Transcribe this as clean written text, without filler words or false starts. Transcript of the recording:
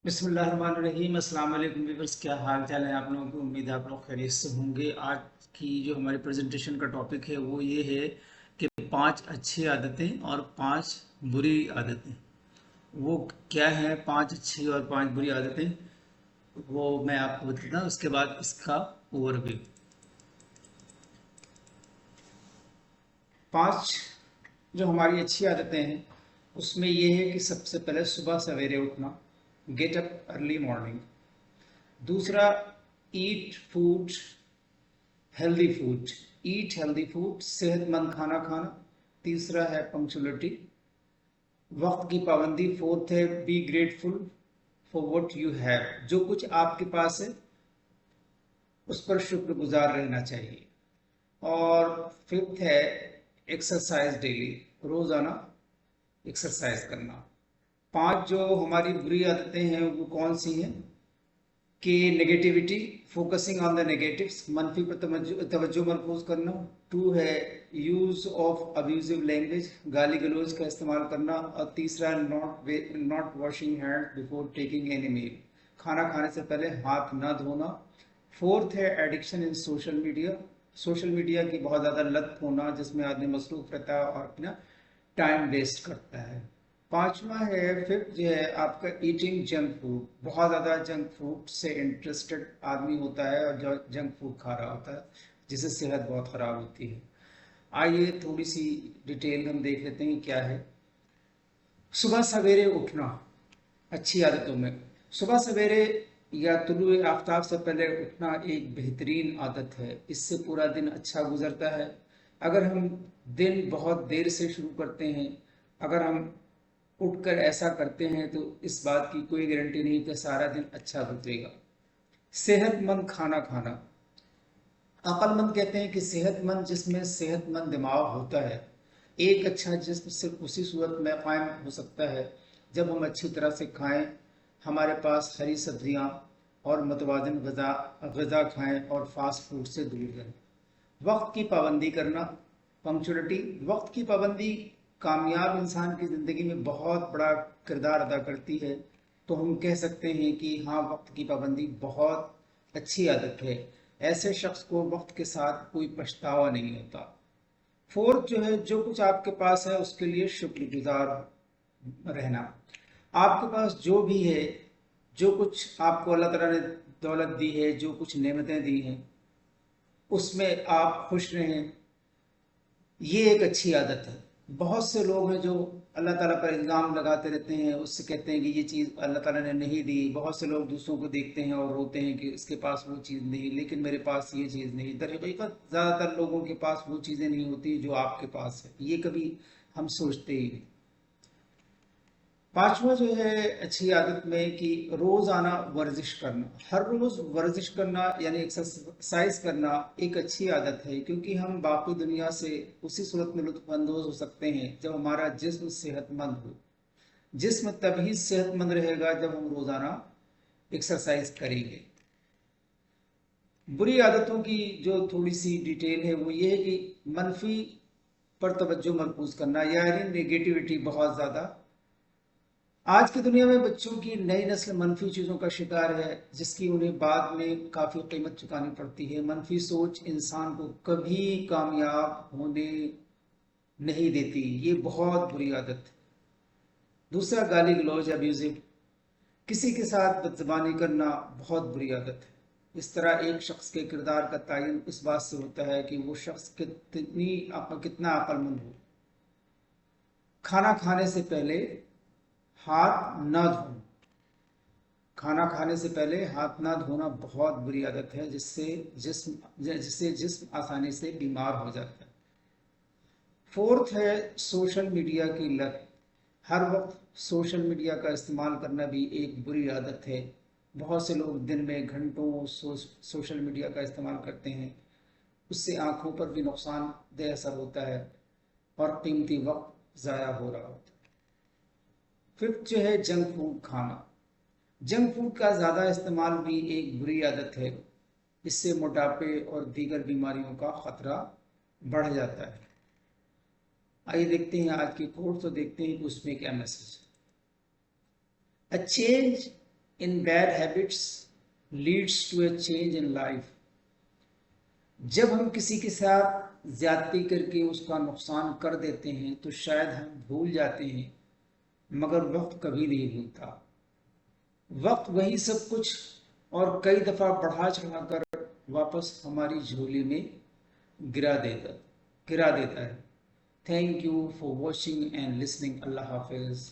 بسم اللہ الرحمن الرحیم۔ السلام علیکم ویورز، کیا حال چال ہے آپ لوگوں کی؟ امید ہے آپ لوگ خیریت سے ہوں گے۔ آج کی جو ہماری پریزنٹیشن کا ٹاپک ہے وہ یہ ہے کہ 5 اچھی عادتیں اور 5 بری عادتیں۔ وہ کیا ہیں 5 اچھی اور 5 بری عادتیں، وہ میں آپ کو بتاتا ہوں، اس کے بعد اس کا اوور ویو۔ 5 جو ہماری اچھی عادتیں ہیں اس میں یہ ہے کہ سب سے پہلے صبح سویرے اٹھنا، گیٹ اپ ارلی مارننگ۔ دوسرا، eat food healthy food, eat healthy food, صحت مند کھانا کھانا۔ تیسرا ہے پنکچولیٹی، وقت کی پابندی۔ فورتھ ہے be grateful for what you have, جو کچھ آپ کے پاس ہے اس پر شکر گزار رہنا چاہیے۔ اور ففتھ ہے ایکسرسائز ڈیلی، روزانہ ایکسرسائز کرنا۔ 5 جو ہماری بری عادتیں ہیں وہ کون سی ہیں کہ negativity, focusing on the negatives, منفی پر توجہ مرکوز کرنا۔ 2 ہے یوز آف ابیوزو لینگویج، گالی گلوچ کا استعمال کرنا۔ اور تیسرا not washing hand before taking any meal, کھانا کھانے سے پہلے ہاتھ نہ دھونا۔ 4 ہے addiction in social media, social media کی بہت زیادہ لت ہونا جس میں آدمی مصروف رہتا ہے اور اپنا ٹائم ویسٹ کرتا ہے۔ 5واں ہے ففتھ جو ہے آپ کا ایٹنگ جنک فوڈ، بہت زیادہ جنک فوڈ سے انٹرسٹڈ آدمی ہوتا ہے اور جو جنک فوڈ کھا رہا ہوتا ہے جس سے صحت بہت خراب ہوتی ہے۔ آئیے تھوڑی سی ڈیٹیل ہم دیکھ لیتے ہیں کیا ہے۔ صبح سویرے اٹھنا اچھی عادتوں میں، صبح سویرے یا طلوع آفتاب سے پہلے اٹھنا ایک بہترین عادت ہے، اس سے پورا دن اچھا گزرتا ہے۔ اگر ہم دن بہت دیر سے شروع کرتے ہیں، اگر ہم اٹھ کر ایسا کرتے ہیں تو اس بات کی کوئی گارنٹی نہیں کہ سارا دن اچھا گزرے گا۔ صحت مند کھانا کھانا، عقل مند کہتے ہیں کہ صحت مند جسم میں صحت مند دماغ ہوتا ہے۔ ایک اچھا جسم صرف اسی صورت میں قائم ہو سکتا ہے جب ہم اچھی طرح سے کھائیں، ہمارے پاس ہری سبزیاں اور متوازن غذا کھائیں اور فاسٹ فوڈ سے دور رہیں۔ وقت کی پابندی کرنا، پنکچولیٹی، وقت کی پابندی کامیاب انسان کی زندگی میں بہت بڑا کردار ادا کرتی ہے، تو ہم کہہ سکتے ہیں کہ ہاں وقت کی پابندی بہت اچھی عادت ہے، ایسے شخص کو وقت کے ساتھ کوئی پچھتاوا نہیں ہوتا۔ فورتھ جو ہے جو کچھ آپ کے پاس ہے اس کے لیے شکر گزار رہنا۔ آپ کے پاس جو بھی ہے، جو کچھ آپ کو اللہ تعالیٰ نے دولت دی ہے، جو کچھ نعمتیں دی ہیں اس میں آپ خوش رہیں، یہ ایک اچھی عادت ہے۔ بہت سے لوگ ہیں جو اللہ تعالیٰ پر الزام لگاتے رہتے ہیں، اس سے کہتے ہیں کہ یہ چیز اللہ تعالیٰ نے نہیں دی۔ بہت سے لوگ دوسروں کو دیکھتے ہیں اور روتے ہیں کہ اس کے پاس وہ چیز نہیں، لیکن میرے پاس یہ چیز نہیں۔ در حقیقت زیادہ تر لوگوں کے پاس وہ چیزیں نہیں ہوتی جو آپ کے پاس ہے، یہ کبھی ہم سوچتے ہی نہیں۔ 5واں جو ہے اچھی عادت میں کہ روزانہ ورزش کرنا، ہر روز ورزش کرنا یعنی ایکسرسائز کرنا ایک اچھی عادت ہے، کیونکہ ہم باقی دنیا سے اسی صورت میں لطف اندوز ہو سکتے ہیں جب ہمارا جسم صحت مند ہو۔ جسم تبھی صحت مند رہے گا جب ہم روزانہ ایکسرسائز کریں گے۔ بری عادتوں کی جو تھوڑی سی ڈیٹیل ہے وہ یہ ہے کہ منفی پر توجہ مرکوز کرنا، یعنی نیگیٹیوٹی بہت زیادہ۔ آج کی دنیا میں بچوں کی نئی نسل منفی چیزوں کا شکار ہے جس کی انہیں بعد میں کافی قیمت چکانی پڑتی ہے۔ منفی سوچ انسان کو کبھی کامیاب ہونے نہیں دیتی، یہ بہت بری عادت ہے۔ دوسرا گالی گلوچ، ابیوزو، کسی کے ساتھ بدزبانی کرنا بہت بری عادت ہے۔ اس طرح ایک شخص کے کردار کا تعین اس بات سے ہوتا ہے کہ وہ شخص کتنا عقل مند ہو۔ کھانا کھانے سے پہلے ہاتھ نہ دھونا، کھانا کھانے سے پہلے ہاتھ نہ دھونا بہت بری عادت ہے جس سے جسم آسانی سے بیمار ہو جاتا ہے۔ فورتھ ہے سوشل میڈیا کی لت، ہر وقت سوشل میڈیا کا استعمال کرنا بھی ایک بری عادت ہے۔ بہت سے لوگ دن میں گھنٹوں سوشل میڈیا کا استعمال کرتے ہیں، اس سے آنکھوں پر بھی نقصان دہ اثر ہوتا ہے اور قیمتی وقت ضائع ہو رہا ہوتا ہے۔ ففتھ جو ہے جنک فوڈ کھانا، جنک فوڈ کا زیادہ استعمال بھی ایک بری عادت ہے، اس سے موٹاپے اور دیگر بیماریوں کا خطرہ بڑھ جاتا ہے۔ آئیے دیکھتے ہیں آج کی کوٹ، تو دیکھتے ہیں کہ اس میں کیا میسج ہے۔ A change in bad habits leads to a change in life. جب ہم کسی کے ساتھ زیادتی کر کے اس کا نقصان کر دیتے ہیں تو شاید ہم بھول جاتے ہیں، مگر وقت کبھی نہیں بھولتا. وقت وہی سب کچھ اور کئی دفعہ بڑھا چڑھا کر واپس ہماری جھولی میں گرا دیتا ہے. Thank you for watching and listening. اللہ حافظ.